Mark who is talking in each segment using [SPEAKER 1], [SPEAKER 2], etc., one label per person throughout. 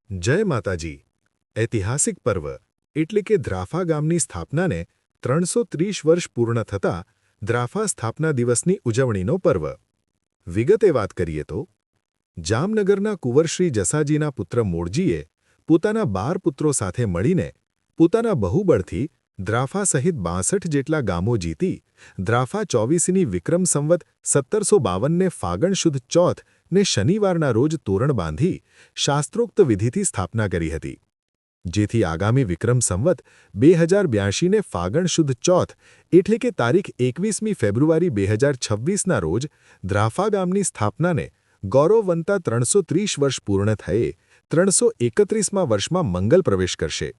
[SPEAKER 1] જય માતાજી. ઐતિહાસિક પર્વ એટલે કે દ્રાફા ગામની સ્થાપનાને 330 વર્ષ પૂર્ણ થતાં દ્રાફા સ્થાપના દિવસની ઉજવણીનો પર્વ. વિગતે વાત કરીએ તો જામનગરના કુંવરશ્રી જસાજીના પુત્ર મોળજીએ પોતાના 12 પુત્રો સાથે મળીને પોતાના બહુબળથી દ્રાફા સહિત 62 જેટલા ગામો જીતી દ્રાફા 24ની વિક્રમ સંવત 1752ને ફાગણ શુદ્ધ ચોથ ને શનિવારના રોજ તોરણ બાંધી શાસ્ત્રોક્ત વિધિથી સ્થાપના કરી હતી, જેથી આગામી વિક્રમ સંવત 2082ને ફાગણ શુદ્ધ ચોથ એટલે કે તારીખ 21મી ફેબ્રુઆરી 2026ના રોજ દ્રાફા ગામની સ્થાપનાને ગૌરવવંતા 330 વર્ષ પૂર્ણ થયે 331મા વર્ષમાં મંગલ પ્રવેશ કરશે.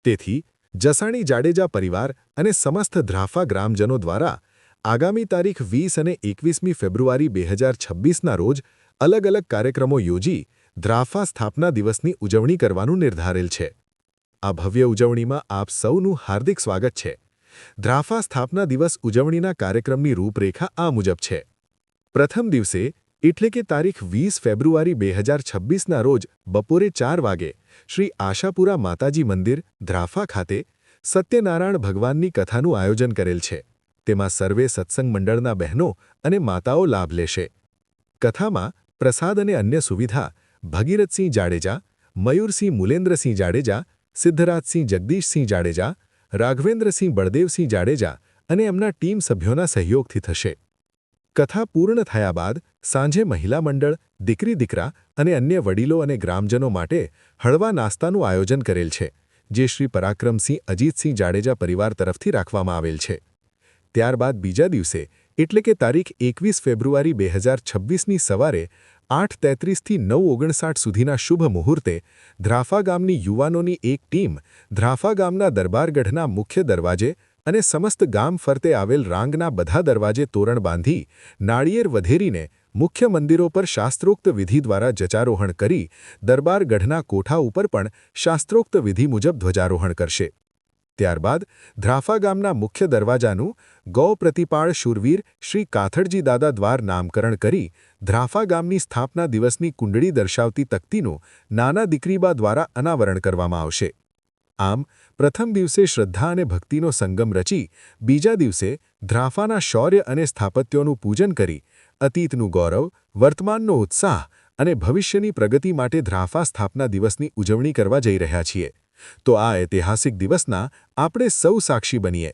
[SPEAKER 1] તેથી જસાણી જાડેજા પરિવાર અને સમસ્ત દ્રાફા ગ્રામજનો દ્વારા આગામી તારીખ 20 અને 21મી ફેબ્રુઆરી 2026ના રોજ અલગ અલગ કાર્યક્રમો યોજી દ્રાફા સ્થાપના દિવસની ઉજવણી કરવાનું નિર્ધારેલ છે. આ ભવ્ય ઉજવણીમાં આપ સૌનું હાર્દિક સ્વાગત છે. દ્રાફા સ્થાપના દિવસ ઉજવણીના કાર્યક્રમની રૂપરેખા આ મુજબ છે. પ્રથમ દિવસે એટલે કે તારીખ 20 ફેબ્રુઆરી 2026ના રોજ બપોરે 4 વાગે શ્રી આશાપુરા માતાજી મંદિર દ્રાફા ખાતે સત્યનારાયણ ભગવાનની કથાનું આયોજન કરેલ છે. તેમાં સર્વે સત્સંગ મંડળના બહેનો અને માતાઓ લાભ લેશે. કથામાં પ્રસાદ અને અન્ય સુવિધા ભગીરથસિંહ જાડેજા, મયુરસિંહ મુલેન્દ્રસિંહ જાડેજા, સિદ્ધરાજસિંહ જગદીશસિંહ જાડેજા, રાઘવેન્દ્રસિંહ બળદેવસિંહ જાડેજા અને એમના ટીમ સભ્યોના સહયોગથી થશે. કથા પૂર્ણ થયા બાદ સાંજે મહિલા મંડળ, દીકરી દીકરા અને અન્ય વડીલો અને ગ્રામજનો માટે હળવા નાસ્તાનું આયોજન કરેલ છે, જે શ્રી પરાક્રમસિંહ અજીતસિંહ જાડેજા પરિવાર તરફથી રાખવામાં આવેલ છે. ત્યારબાદ બીજા દિવસે એટલે કે તારીખ 21 ફેબ્રુઆરી 2026ની સવારે 8:33થી 9:59 સુધીના શુભ મુહૂર્તે દ્રાફા ગામની યુવાનોની એક ટીમ દ્રાફા ગામના દરબારગઢના મુખ્ય દરવાજે અને સમસ્ત ગામ ફરતે આવેલ રાંગના બધા દરવાજે તોરણ બાંધી નાળિયેર વધેરીને મુખ્ય મંદિરો પર શાસ્ત્રોક્ત વિધિ દ્વારા જચારોહણ કરી દરબારગઢના કોઠા ઉપર પણ શાસ્ત્રોક્ત વિધિ મુજબ ધ્વજારોહણ કરશે. ત્યારબાદ દ્રાફા ગામના મુખ્ય દરવાજાનું ગૌ પ્રતિપાળ શૂરવીર શ્રી કાથડજી દાદા દ્વાર નામકરણ કરી દ્રાફા ગામની સ્થાપના દિવસની કુંડળી દર્શાવતી તકતીનું નાના દીકરીબા દ્વારા અનાવરણ કરવામાં આવશે. આમ પ્રથમ દિવસે શ્રદ્ધા અને ભક્તિનો સંગમ રચી બીજા દિવસે દ્રાફાના શૌર્ય અને સ્થાપત્યોનું પૂજન કરી અતીતનું ગૌરવ, વર્તમાનનો ઉત્સાહ અને ભવિષ્યની પ્રગતિ માટે દ્રાફા સ્થાપના દિવસની ઉજવણી કરવા જઈ રહ્યા છીએ. તો આ ઐતિહાસિક દિવસના આપણે સૌ સાક્ષી બનીએ.